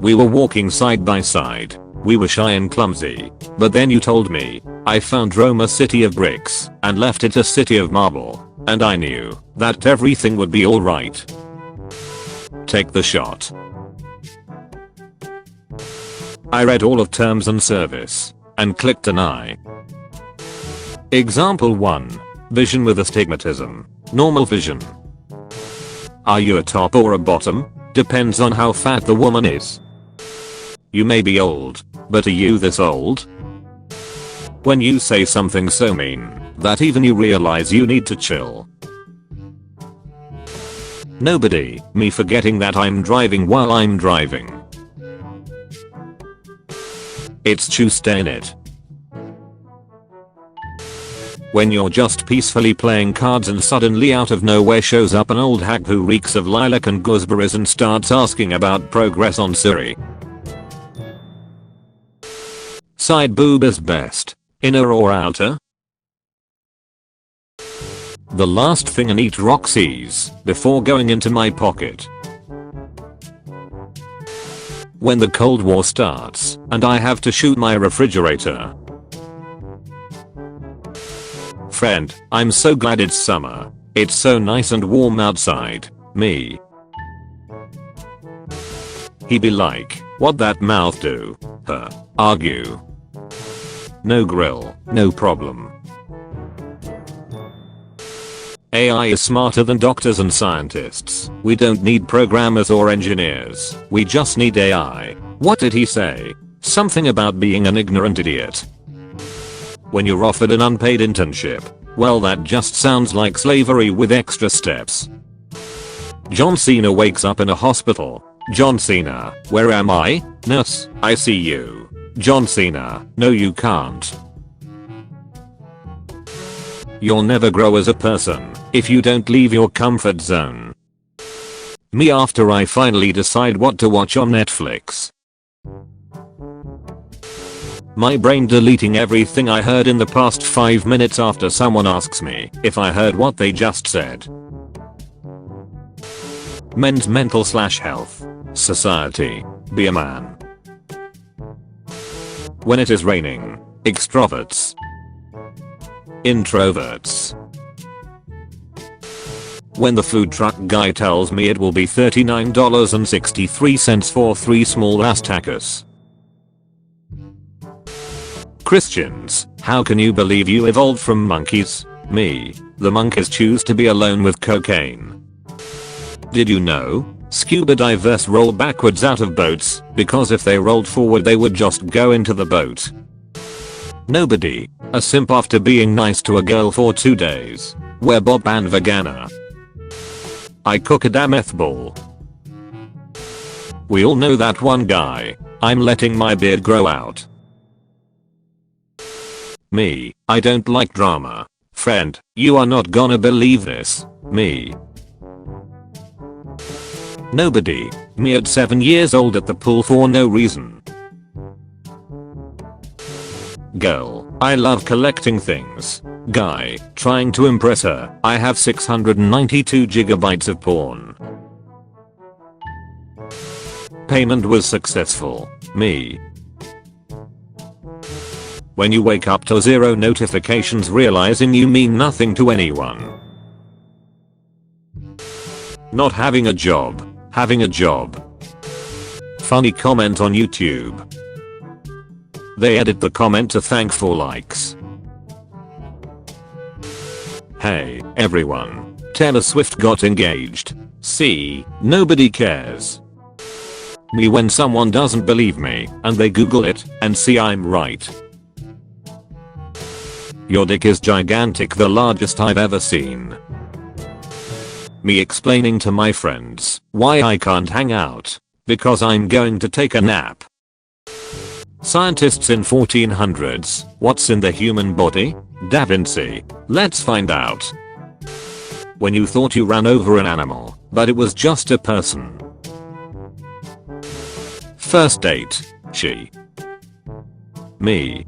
We were walking side by side. We were shy and clumsy. But then you told me, I found Rome a city of bricks and left it a city of marble. And I knew that everything would be alright. Take the shot. I read all of terms and service and clicked deny. Example 1. Vision with astigmatism. Normal vision. Are you a top or a bottom? Depends on how fat the woman is. You may be old, but are you this old? When you say something so mean that even you realize you need to chill. Nobody, me forgetting that I'm driving while I'm driving. It's Tuesday in it. When you're just peacefully playing cards and suddenly out of nowhere shows up an old hack who reeks of lilac and gooseberries and starts asking about progress on Siri. Side boob is best, inner or outer? The last thing an eat Roxy's before going into my pocket. When the Cold War starts and I have to shoot my refrigerator. Friend, I'm so glad it's summer. It's so nice and warm outside. Me. He be like, what that mouth do? Her. Argue. No grill, no problem. AI is smarter than doctors and scientists. We don't need programmers or engineers. We just need AI. What did he say? Something about being an ignorant idiot. When you're offered an unpaid internship. Well, that just sounds like slavery with extra steps. John Cena wakes up in a hospital. John Cena, where am I? Nurse, I see you. John Cena, no you can't. You'll never grow as a person if you don't leave your comfort zone. Me after I finally decide what to watch on Netflix. My brain deleting everything I heard in the past 5 minutes after someone asks me if I heard what they just said. Men's mental/health. Society. Be a man. When it is raining. Extroverts. Introverts. When the food truck guy tells me it will be $39.63 for 3 small ass tacos. Christians, how can you believe you evolved from monkeys? Me. The monkeys choose to be alone with cocaine. Did you know? Scuba divers roll backwards out of boats because if they rolled forward they would just go into the boat. Nobody. A simp after being nice to a girl for 2 days. Wear Bob and Vagana. I cook a damn ball. We all know that one guy. I'm letting my beard grow out. Me. I don't like drama. Friend, you are not gonna believe this. Me. Nobody. Me at 7 years old at the pool for no reason. Girl. I love collecting things. Guy. Trying to impress her. I have 692 gigabytes of porn. Payment was successful. Me. When you wake up to 0 notifications realizing you mean nothing to anyone. Not having a job. Having a job. Funny comment on YouTube. They edit the comment to thank for likes. Hey, everyone. Taylor Swift got engaged. See, nobody cares. Me when someone doesn't believe me and they Google it and see I'm right. Your dick is gigantic, the largest I've ever seen. Me explaining to my friends why I can't hang out. Because I'm going to take a nap. Scientists in 1400s, what's in the human body? Da Vinci. Let's find out. When you thought you ran over an animal, but it was just a person. First date. She. Me.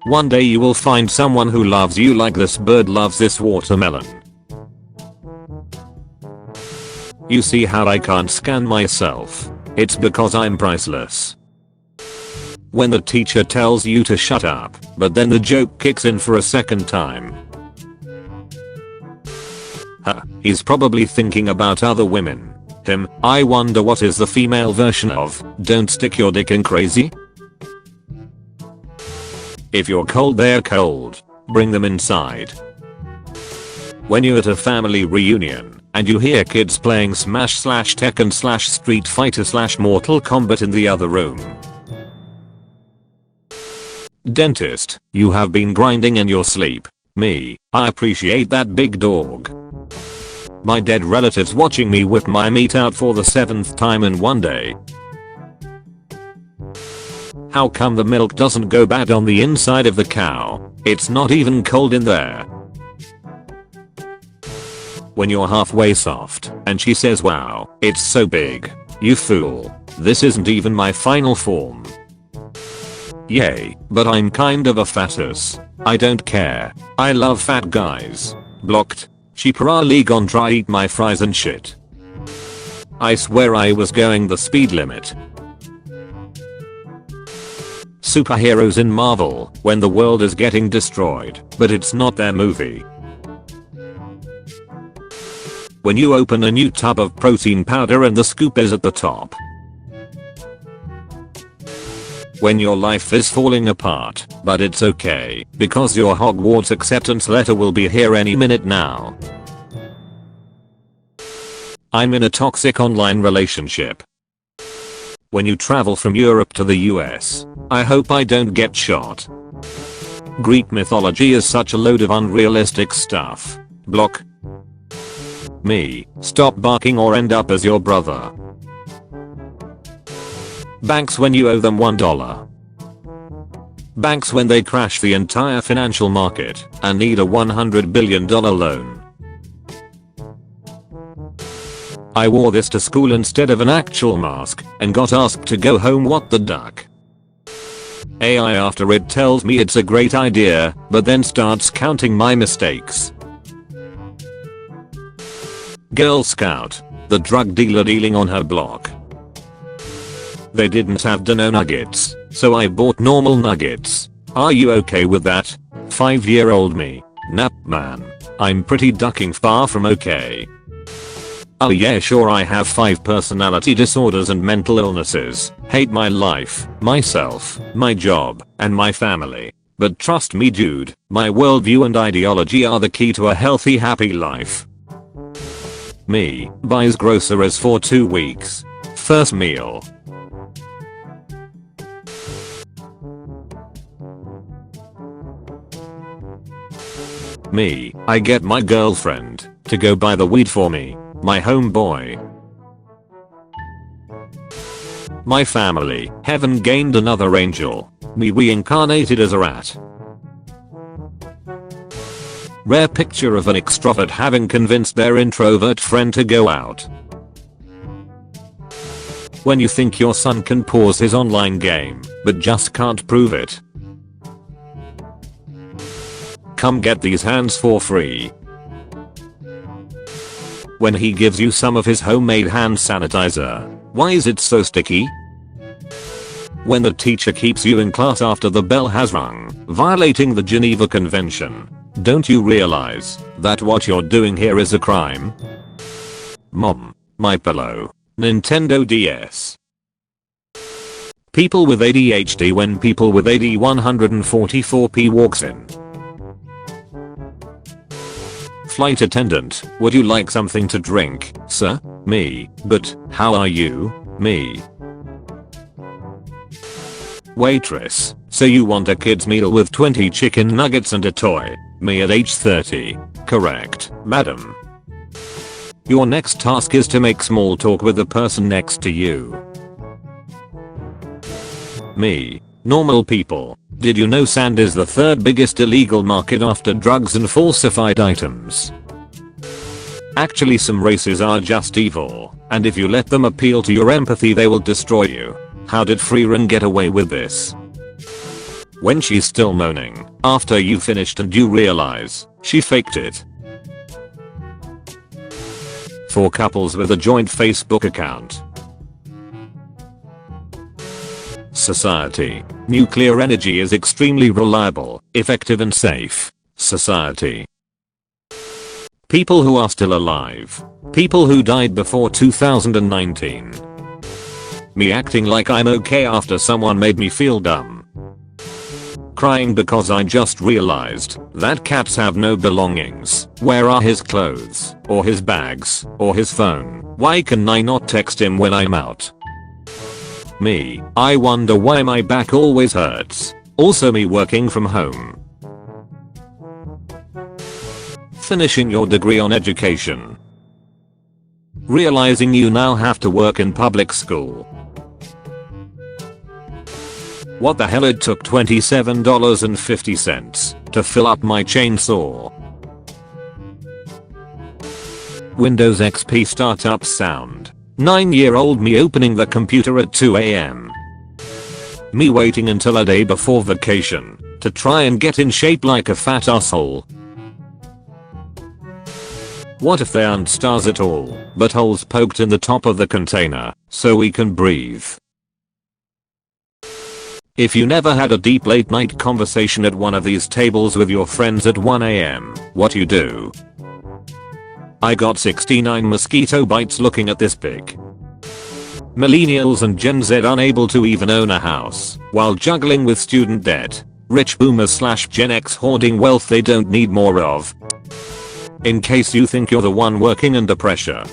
One day you will find someone who loves you like this bird loves this watermelon. You see how I can't scan myself? It's because I'm priceless. When the teacher tells you to shut up, but then the joke kicks in for a second time. Huh, he's probably thinking about other women. Him, I wonder what is the female version of, don't stick your dick in crazy? If you're cold they're cold. Bring them inside. When you're at a family reunion, and you hear kids playing Smash / Tekken / Street Fighter / Mortal Kombat in the other room. Dentist, you have been grinding in your sleep. Me, I appreciate that big dog. My dead relatives watching me whip my meat out for the 7th time in one day. How come the milk doesn't go bad on the inside of the cow? It's not even cold in there. When you're halfway soft and she says wow, it's so big. You fool. This isn't even my final form. Yay, but I'm kind of a fatus. I don't care. I love fat guys. Blocked. Cheapera gone try eat my fries and shit. I swear I was going the speed limit. Superheroes in Marvel when the world is getting destroyed, but it's not their movie. When you open a new tub of protein powder and the scoop is at the top. When your life is falling apart, but it's okay, because your Hogwarts acceptance letter will be here any minute now. I'm in a toxic online relationship. When you travel from Europe to the US, I hope I don't get shot. Greek mythology is such a load of unrealistic stuff. Block. Me, stop barking or end up as your brother. Banks when you owe them $1. Banks when they crash the entire financial market and need a $100 billion loan. I wore this to school instead of an actual mask and got asked to go home. What the duck? AI after it tells me it's a great idea, but then starts counting my mistakes. Girl Scout, the drug dealer dealing on her block. They didn't have Dino nuggets, so I bought normal nuggets. Are you okay with that? 5-year-old me. Nap man. I'm pretty ducking far from okay. Oh yeah, sure, I have 5 personality disorders and mental illnesses. Hate my life, myself, my job, and my family. But trust me dude, my worldview and ideology are the key to a healthy happy life. Me, buys groceries for 2 weeks. First meal. Me, I get my girlfriend to go buy the weed for me. My homeboy. My family, heaven gained another angel. Me reincarnated as a rat. Rare picture of an extrovert having convinced their introvert friend to go out. When you think your son can pause his online game, but just can't prove it. Come get these hands for free. When he gives you some of his homemade hand sanitizer. Why is it so sticky? When the teacher keeps you in class after the bell has rung, violating the Geneva Convention. Don't you realize that what you're doing here is a crime? Mom, my pillow. Nintendo DS. People with ADHD when people with AD 144p walks in. Flight attendant, would you like something to drink, sir? Me, but how are you? Me. Waitress, so you want a kid's meal with 20 chicken nuggets and a toy? Me at age 30. Correct, madam. Your next task is to make small talk with the person next to you. Me. Normal people. Did you know sand is the 3rd biggest illegal market after drugs and falsified items? Actually, some races are just evil, and if you let them appeal to your empathy they will destroy you. How did Freeran get away with this? When she's still moaning, after you finished and you realize she faked it. for couples with a joint Facebook account. Society. Nuclear energy is extremely reliable, effective and safe. Society. People who are still alive. People who died before 2019. Me acting like I'm okay after someone made me feel dumb. Crying because I just realized that cats have no belongings. Where are his clothes? Or his bags? Or his phone? Why can I not text him when I'm out? Me. I wonder why my back always hurts. Also me working from home. Finishing your degree on education. Realizing you now have to work in public school. What the hell, it took $27.50 to fill up my chainsaw. Windows XP startup sound. 9-year-old me opening the computer at 2 AM. Me waiting until a day before vacation to try and get in shape like a fat asshole. What if there aren't stars at all, but holes poked in the top of the container so we can breathe? If you never had a deep late night conversation at one of these tables with your friends at 1 AM, what you do? I got 69 mosquito bites looking at this pic. Millennials and Gen Z unable to even own a house while juggling with student debt. Rich boomers / Gen X hoarding wealth they don't need more of. In case you think you're the one working under pressure.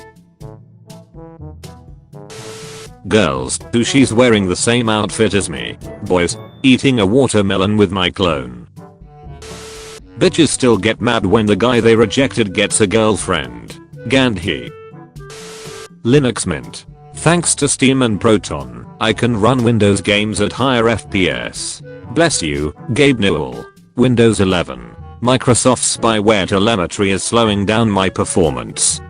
Girls, who she's wearing the same outfit as me. Boys, eating a watermelon with my clone. Bitches still get mad when the guy they rejected gets a girlfriend. Gandhi. Linux Mint. Thanks to Steam and Proton, I can run Windows games at higher FPS. Bless you, Gabe Newell. Windows 11. Microsoft's spyware telemetry is slowing down my performance.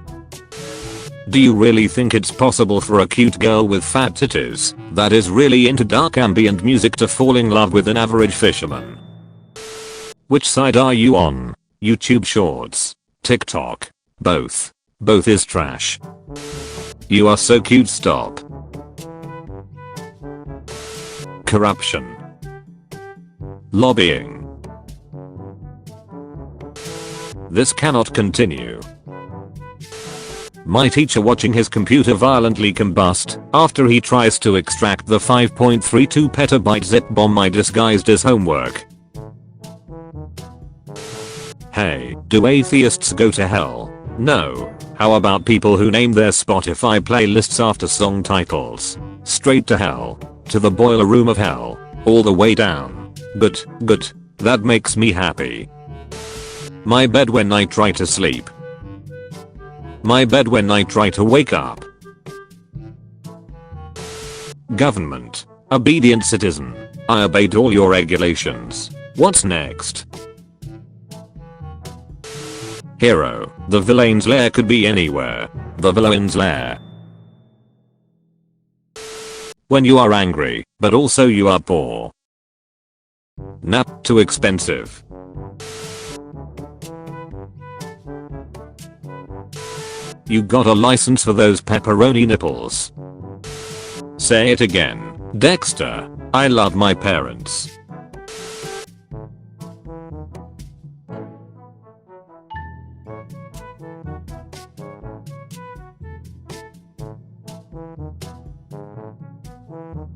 Do you really think it's possible for a cute girl with fat titties that is really into dark ambient music to fall in love with an average fisherman? Which side are you on? YouTube Shorts? TikTok? Both. Both is trash. You are so cute, stop. Corruption. Lobbying. This cannot continue. My teacher watching his computer violently combust after he tries to extract the 5.32 petabyte zip bomb I disguised as homework. Hey, do atheists go to hell? No. How about people who name their Spotify playlists after song titles? Straight to hell. To the boiler room of hell. All the way down. Good. That makes me happy. My bed when I try to sleep. My bed when I try to wake up. Government. Obedient citizen. I obeyed all your regulations. What's next? Hero. The villain's lair could be anywhere. The villain's lair. When you are angry, but also you are poor. Not too expensive. You got a license for those pepperoni nipples. Say it again. Dexter. I love my parents.